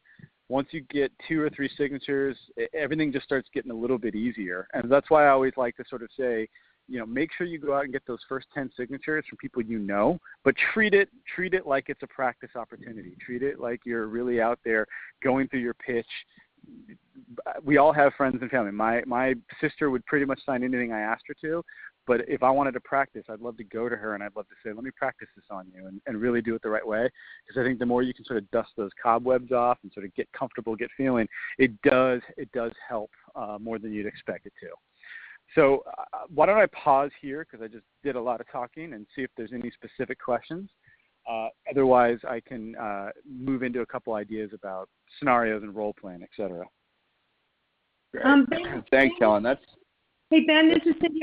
Once you get 2 or 3 signatures, everything just starts getting a little bit easier. And that's why I always like to sort of say, make sure you go out and get those first 10 signatures from people but treat it like it's a practice opportunity. Treat it like you're really out there going through your pitch. We all have friends and family. My sister would pretty much sign anything I asked her to, but if I wanted to practice, I'd love to go to her and I'd love to say, let me practice this on you and really do it the right way, because I think the more you can sort of dust those cobwebs off and sort of get comfortable, get feeling, it does help more than you'd expect it to. So why don't I pause here because I just did a lot of talking and see if there's any specific questions. Otherwise, I can move into a couple ideas about scenarios and role playing, et cetera. Ben, thanks, Helen. Hey, Ben, this is Cindy.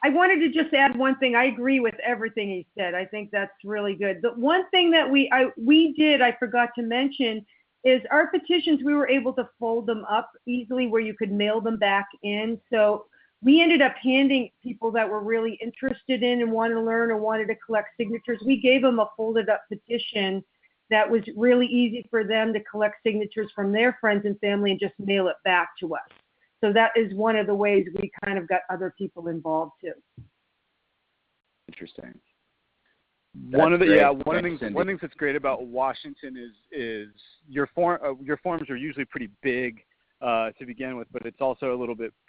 I wanted to just add one thing. I agree with everything he said. I think that's really good. The one thing that we did, I forgot to mention, is our petitions, we were able to fold them up easily where you could mail them back in. So we ended up handing people that were really interested in and wanted to learn or wanted to collect signatures, we gave them a folded up petition that was really easy for them to collect signatures from their friends and family and just mail it back to us. So that is one of the ways we kind of got other people involved too. Interesting. One of the things that's great about Washington is your forms are usually pretty big to begin with, but it's also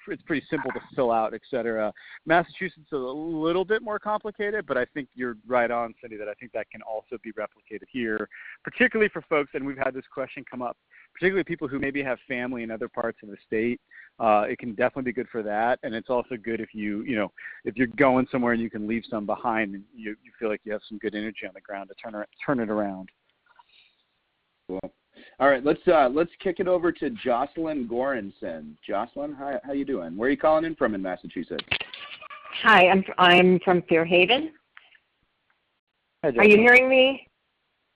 it's pretty simple to fill out, et cetera. Massachusetts is a little bit more complicated, but I think you're right on, Cindy, that I think that can also be replicated here, particularly for folks, and we've had this question come up, particularly people who maybe have family in other parts of the state. It can definitely be good for that, and it's also good if if you're going somewhere and you can leave some behind and you feel like you have some good energy on the ground to turn it around. Cool. All right, let's kick it over to Jocelyn Goranson. Jocelyn, how you doing? Where are you calling in from in Massachusetts? Hi, I'm from Fairhaven. Hi, are you hearing me?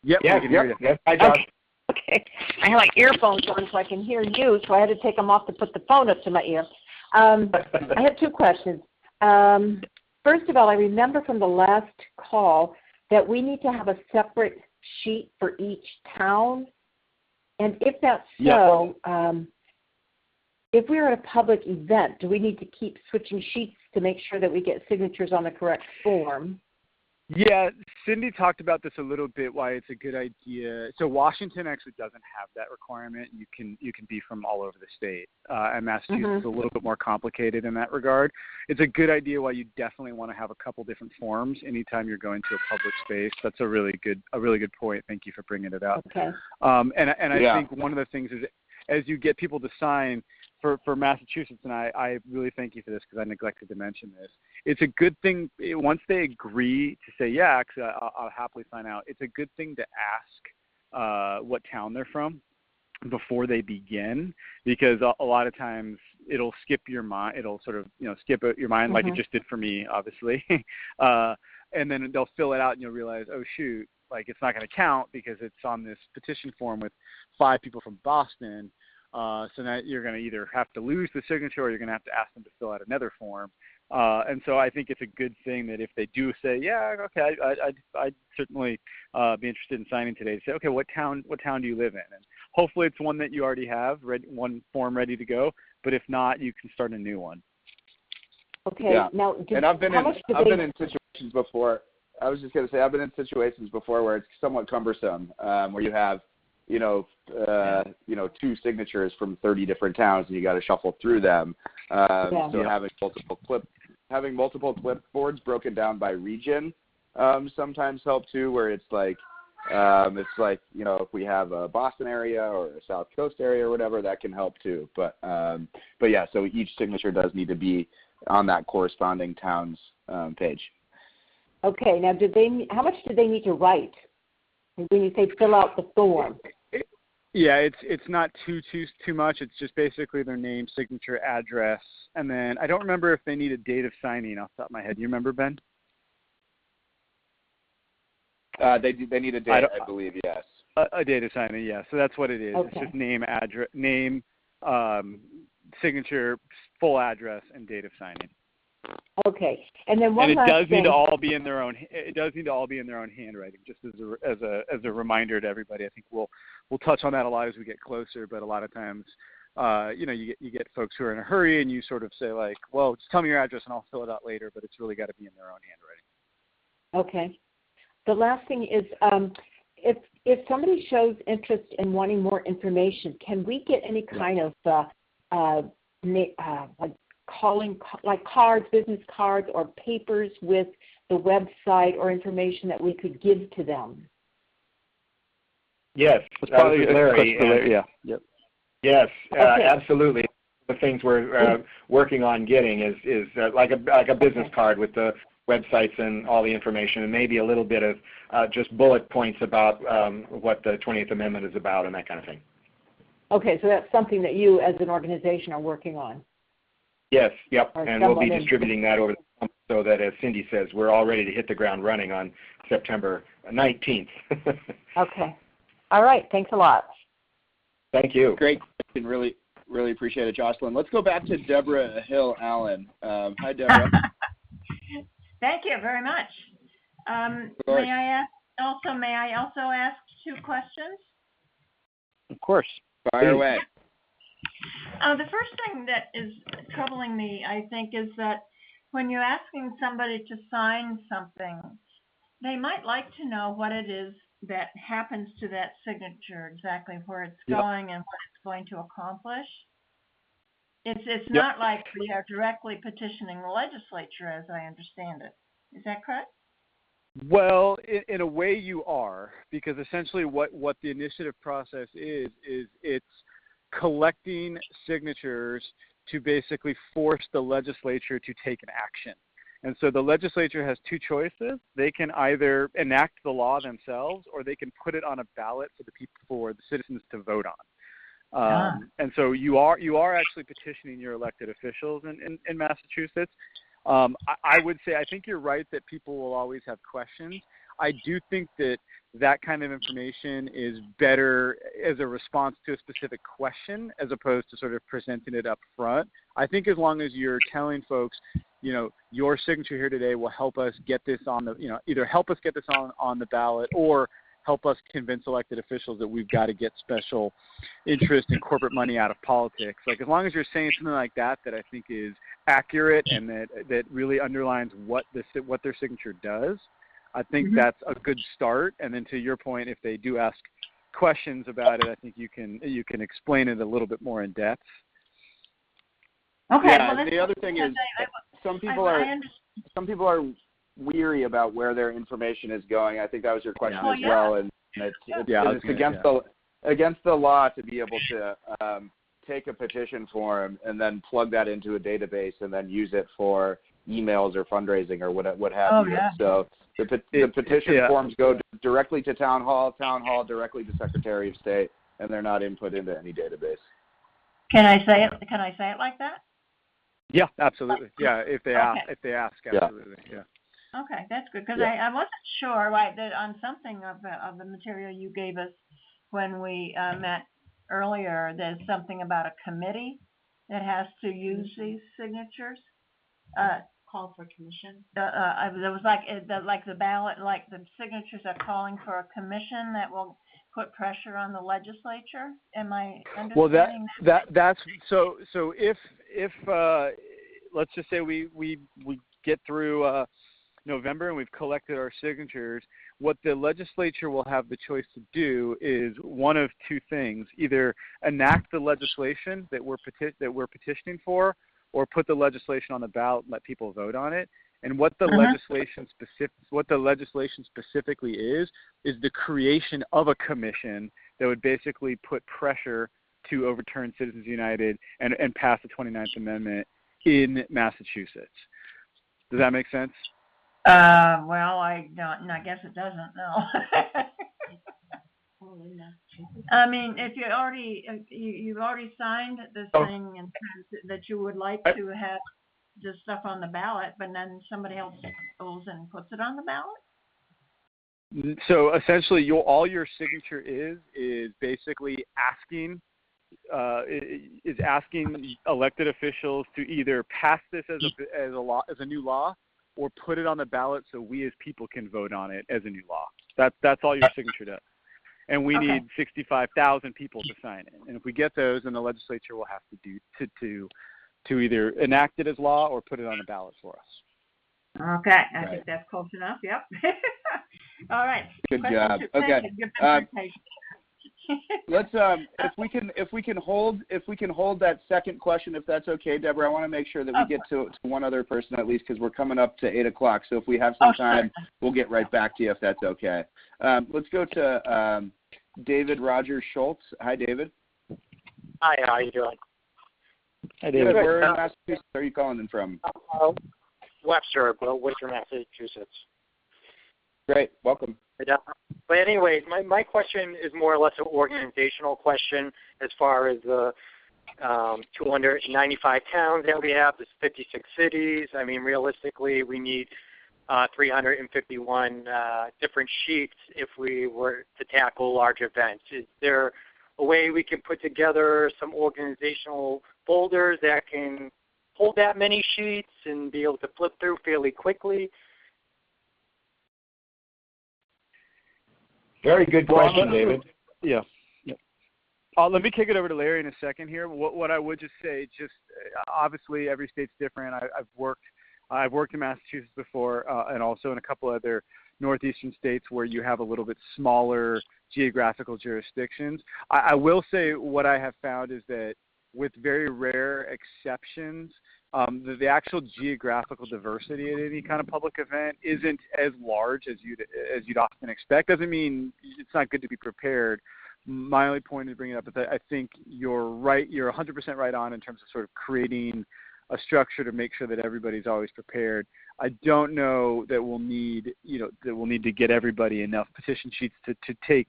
Yep. Yeah, we can hear you. Yes. Hi, Josh. Okay. I have my earphones on so I can hear you, so I had to take them off to put the phone up to my ear. I have two questions. First of all, I remember from the last call that we need to have a separate sheet for each town. And if that's so, if we're at a public event, do we need to keep switching sheets to make sure that we get signatures on the correct form? Yeah, Cindy talked about this a little bit, why it's a good idea. So Washington actually doesn't have that requirement. You can be from all over the state. And Massachusetts is a little bit more complicated in that regard. It's a good idea why you definitely want to have a couple different forms anytime you're going to a public space. That's a really good point. Thank you for bringing it up. Okay. I think one of the things is as you get people to sign, for Massachusetts, and I really thank you for this because I neglected to mention this. It's a good thing once they agree to say, yeah, actually, I'll happily sign out. It's a good thing to ask what town they're from before they begin, because a lot of times it'll skip your mind. It'll sort of skip your mind like it just did for me, obviously. And then they'll fill it out, and you'll realize, oh shoot, like it's not going to count because it's on this petition form with 5 people from Boston. So now you're going to either have to lose the signature or you're going to have to ask them to fill out another form. And so I think it's a good thing that if they do say, yeah, okay, I'd certainly be interested in signing today, to say, okay, what town do you live in? And hopefully it's one that you already have, one form ready to go. But if not, you can start a new one. Okay. Yeah. Now, I've been in situations before. I was just going to say I've been in situations before where it's somewhat cumbersome, where you have 2 signatures from 30 different towns, and you got to shuffle through them. So having multiple clipboards broken down by region sometimes help too, where it's like if we have a Boston area or a South Coast area or whatever, that can help too. But yeah, so each signature does need to be on that corresponding town's page. Okay. Now, how much do they need to write when you say fill out the form? Yeah, it's not too much. It's just basically their name, signature, address, and then I don't remember if they need a date of signing off the top of my head. You remember, Ben? They need a date, I believe. Yes. A date of signing. Yeah. So that's what it is. Okay. It's just name, address, signature, full address, and date of signing. Okay, and then one last thing. And it does need to all be in their own. It does need to all be in their own handwriting. Just as a reminder to everybody. I think we'll touch on that a lot as we get closer. But a lot of times, you get folks who are in a hurry, and you sort of say like, well, just tell me your address and I'll fill it out later. But it's really got to be in their own handwriting. Okay. The last thing is, if somebody shows interest in wanting more information, can we get any kind of like cards, business cards, or papers with the website or information that we could give to them? Yes, Larry. Larry. Yeah. Yep. Yes, Okay. absolutely. the things we're working on getting is like a business card with the websites and all the information, and maybe a little bit of just bullet points about what the 20th Amendment is about and that kind of thing. Okay, so that's something that you as an organization are working on. Yes, yep, Or and we'll be someone distributing that over the summer so that, as Cindy says, we're all ready to hit the ground running on September 19th. Okay. All right, thanks a lot. Thank you. Great question. Really appreciate it, Jocelyn. Let's go back to Deborah Hill Allen. Hi, Deborah. Thank you very much. May I also ask 2 questions? Of course. Fire away. The first thing that is troubling me, I think, is that when you're asking somebody to sign something, they might like to know what it is that happens to that signature, exactly where it's going and what it's going to accomplish. It's not like we are directly petitioning the legislature, as I understand it. Is that correct? Well, in a way you are, because essentially what the initiative process is it's collecting signatures to basically force the legislature to take an action. And so the legislature has 2 choices. They can either enact the law themselves, or they can put it on a ballot for the citizens to vote on. And so you are actually petitioning your elected officials in Massachusetts. I would say I think you're right that people will always have questions. I do think that kind of information is better as a response to a specific question as opposed to sort of presenting it up front. I think as long as you're telling folks, your signature here today will help us get this on the, either help us get this on the ballot or help us convince elected officials that we've got to get special interest and corporate money out of politics. Like, as long as you're saying something like that I think is accurate and that really underlines what their signature does, I think that's a good start. And then to your point, if they do ask questions about it, I think you can explain it a little bit more in depth. Okay. Yeah, well, the other thing is some people are weary about where their information is going. I think that was your question as well, and it's against the law to be able to take a petition form and then plug that into a database and then use it for emails or fundraising or what have you. Yeah. So the petition forms go directly to Town Hall directly to Secretary of State, and they're not input into any database. Can I say it like that? Yeah, absolutely. Yeah, if they ask, absolutely. Yeah. Okay, that's good, because I wasn't sure, right, that on something of the material you gave us when we met earlier, there's something about a committee that has to use these signatures. Call for commission. There was like the ballot, like the signatures are calling for a commission that will put pressure on the legislature. Am I understanding that's so if let's just say we get through November and we've collected our signatures, what the legislature will have the choice to do is one of 2 things: either enact the legislation that we're petitioning for, or put the legislation on the ballot and let people vote on it. And what the legislation specifically is the creation of a commission that would basically put pressure to overturn Citizens United and pass the 29th Amendment in Massachusetts. Does that make sense? Well, I guess it doesn't. No. I mean, if you've already signed this thing and that you would like to have this stuff on the ballot, but then somebody else goes and puts it on the ballot. So essentially, all your signature is basically asking elected officials to either pass this as a new law, or put it on the ballot so we as people can vote on it as a new law. That's all your signature does. And we need 65,000 people to sign it. And if we get those, then the legislature will have to do to either enact it as law or put it on the ballot for us. Okay, I think that's close enough. Yep. All right. Good job. Okay. Let's if we can hold that second question, if that's okay, Deborah. I want to make sure that we get to one other person at least, because we're coming up to 8:00. So if we have some time, we'll get right back to you if that's okay. Let's go to David Roger Schultz. Hi, David. Hi. How are you doing? Hi, David. Where in Massachusetts are you calling in from? Webster, Worcester, Massachusetts. Great, welcome. But anyways, my question is more or less an organizational question as far as the 295 towns that we have. There's 56 cities. I mean, realistically, we need 351 different sheets if we were to tackle large events. Is there a way we can put together some organizational folders that can hold that many sheets and be able to flip through fairly quickly? Very good question, David. Yeah. Let me kick it over to Larry in a second here. What I would just say, obviously every state's different. I've worked in Massachusetts before, and also in a couple other northeastern states where you have a little bit smaller geographical jurisdictions. I will say what I have found is that with very rare exceptions, the actual geographical diversity at any kind of public event isn't as large as you'd often expect. Doesn't mean it's not good to be prepared. My only point in bringing it up is that I think you're right. You're 100% right on in terms of sort of creating a structure to make sure that everybody's always prepared. I don't know that we'll need to get everybody enough petition sheets to take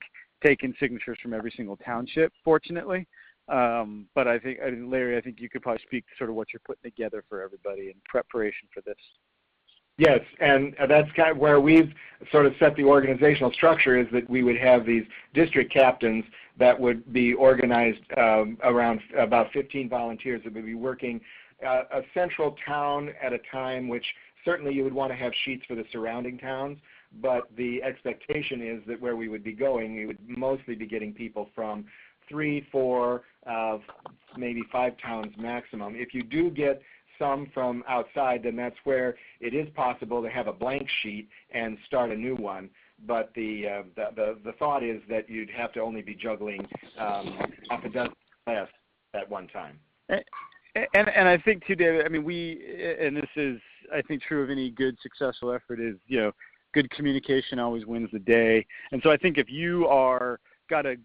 in signatures from every single township, fortunately. But I think, Larry, I think you could probably speak to sort of what you're putting together for everybody in preparation for this. Yes, and that's kind of where we've sort of set the organizational structure, is that we would have these district captains that would be organized around about 15 volunteers that would be working a central town at a time, which certainly you would want to have sheets for the surrounding towns, but the expectation is that where we would be going, we would mostly be getting people from 3, 4, maybe 5 towns maximum. If you do get some from outside, then that's where it is possible to have a blank sheet and start a new one. But the thought is that you'd have to only be juggling half a dozen less at one time. And I think too, David, I mean, and this is, I think, true of any good successful effort, is, good communication always wins the day. And so I think if you got a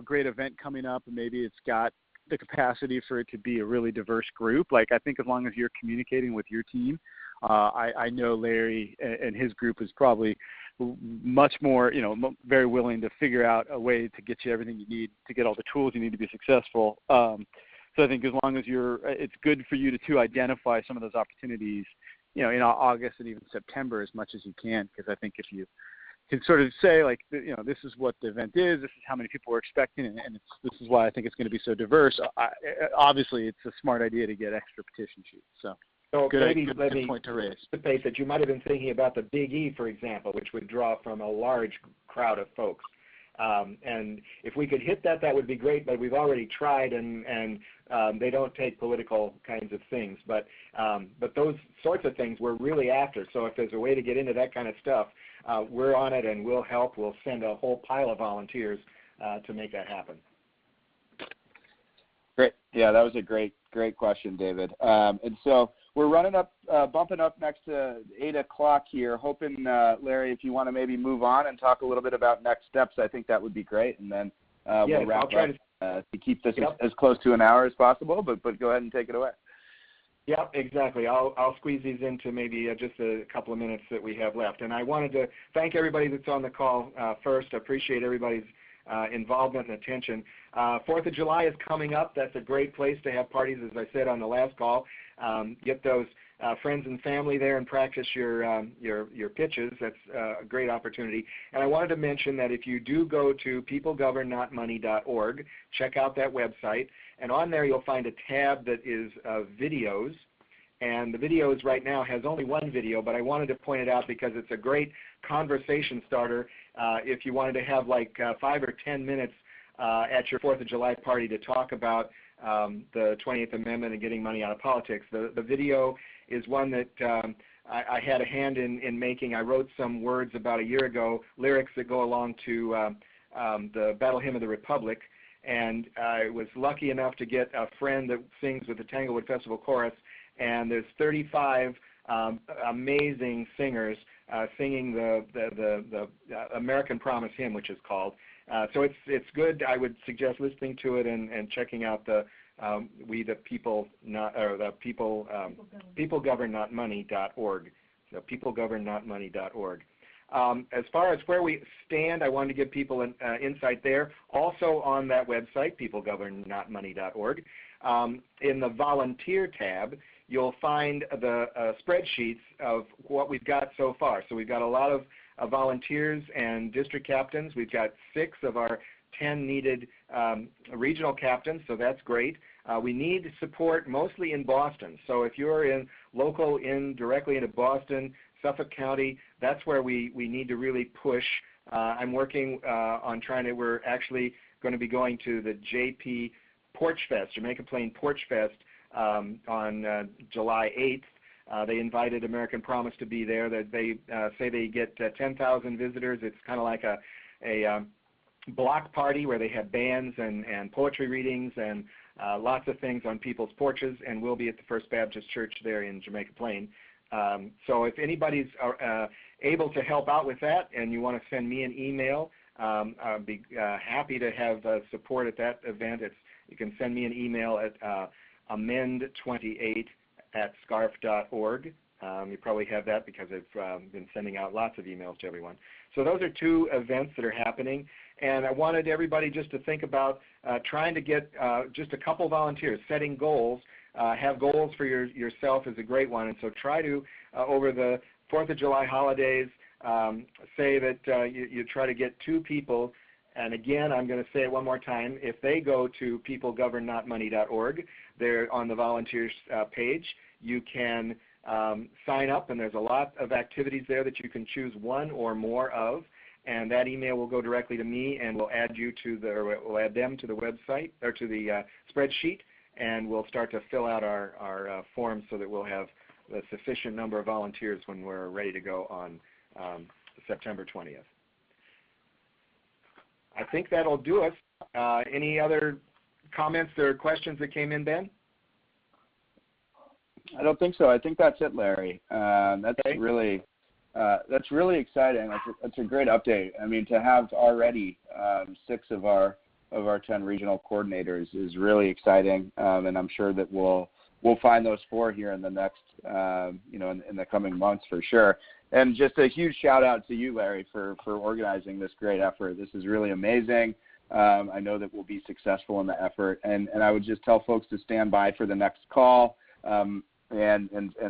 great event coming up, and maybe it's got the capacity for it to be a really diverse group, like, I think as long as you're communicating with your team, I know Larry and his group is probably much more, very willing to figure out a way to get you everything you need to get all the tools you need to be successful. So I think as long as it's good for you to identify some of those opportunities, in August and even September as much as you can, because I think if you can sort of say, like, this is what the event is, this is how many people we're expecting, and this is why I think it's going to be so diverse. Obviously, it's a smart idea to get extra petition sheets. So good point to raise. That you might have been thinking about the Big E, for example, which would draw from a large crowd of folks. And if we could hit that would be great, but we've already tried, and they don't take political kinds of things. But those sorts of things we're really after. So if there's a way to get into that kind of stuff, we're on it, and we'll help. We'll send a whole pile of volunteers to make that happen. Great. Yeah, that was a great question, David. And so we're bumping up next to 8 o'clock here, hoping, Larry, if you want to maybe move on and talk a little bit about next steps, I think that would be great. And then we'll wrap up to keep this as close to an hour as possible, but go ahead and take it away. Yeah, exactly. I'll squeeze these into maybe just a couple of minutes that we have left. And I wanted to thank everybody that's on the call first. I appreciate everybody's involvement and attention. 4th of July is coming up. That's a great place to have parties, as I said on the last call. Get those friends and family there and practice your pitches. That's a great opportunity. And I wanted to mention that if you do go to peoplegovernNotMoney.org, check out that website, and on there you'll find a tab that is videos. And the videos right now has only one video, but I wanted to point it out because it's a great conversation starter if you wanted to have like 5 or 10 minutes at your 4th of July party to talk about the 20th Amendment and getting money out of politics. The video is one that I had a hand in making. I wrote some words about a year ago, lyrics that go along to the Battle Hymn of the Republic, and I was lucky enough to get a friend that sings with the Tanglewood Festival Chorus, and there's 35 amazing singers singing the American Promise Hymn, which is called. So it's good. I would suggest listening to it and checking out the we the people, not or the people, peoplegovernNotMoney.org. So peoplegovernNotMoney.org. As far as where we stand, I wanted to give people an insight there. Also on that website, peoplegovernNotMoney.org, in the volunteer tab, you'll find the spreadsheets of what we've got so far. So we've got a lot of volunteers and district captains. We've got 6 of our 10 needed regional captains, so that's great. We need support mostly in Boston. So if you're directly into Boston, Suffolk County, that's where we need to really push. I'm working on we're actually going to be going to the JP Porch Fest, Jamaica Plain Porch Fest, on July 8th. They invited American Promise to be there. They say they get 10,000 visitors. It's kind of like a block party where they have bands and poetry readings and lots of things on people's porches, and we'll be at the First Baptist Church there in Jamaica Plain. So if anybody's able to help out with that and you want to send me an email, I'd be happy to have support at that event. You can send me an email at amend28@scarf.org. You probably have that because I've been sending out lots of emails to everyone. So those are 2 events that are happening, and I wanted everybody just to think about trying to get just a couple volunteers, setting goals. Have goals for yourself is a great one, and so try to, over the 4th of July holidays, say that you try to get 2 people. And again, I'm going to say it one more time. If they go to peoplegovernNotMoney.org, they're on the volunteers page. You can sign up, and there's a lot of activities there that you can choose one or more of. And that email will go directly to me, and we'll add them to the website or to the spreadsheet, and we'll start to fill out our forms so that we'll have a sufficient number of volunteers when we're ready to go on September 20th. I think that'll do us. Any other comments or questions that came in, Ben? I don't think so. I think that's it, Larry. That's okay. really exciting. That's a great update. I mean, to have already 6 of our 10 regional coordinators is really exciting, and I'm sure that we'll find those 4 here in the next, in the coming months for sure. And just a huge shout out to you, Larry, for organizing this great effort. This is really amazing. I know that we'll be successful in the effort, and I would just tell folks to stand by for the next call and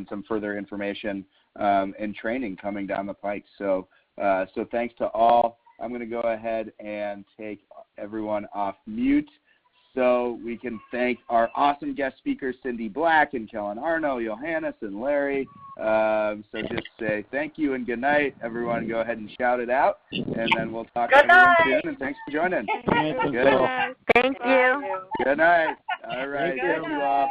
some further information and training coming down the pike. So thanks to all. I'm going to go ahead and take everyone off mute so we can thank our awesome guest speakers, Cindy Black and Kellen Arno, Johannes, and Larry. So just say thank you and good night. Everyone go ahead and shout it out, and then we'll talk to everyone soon, and thanks for joining. Good night. Thank you. Good night. All right. Thank you. Thank you all.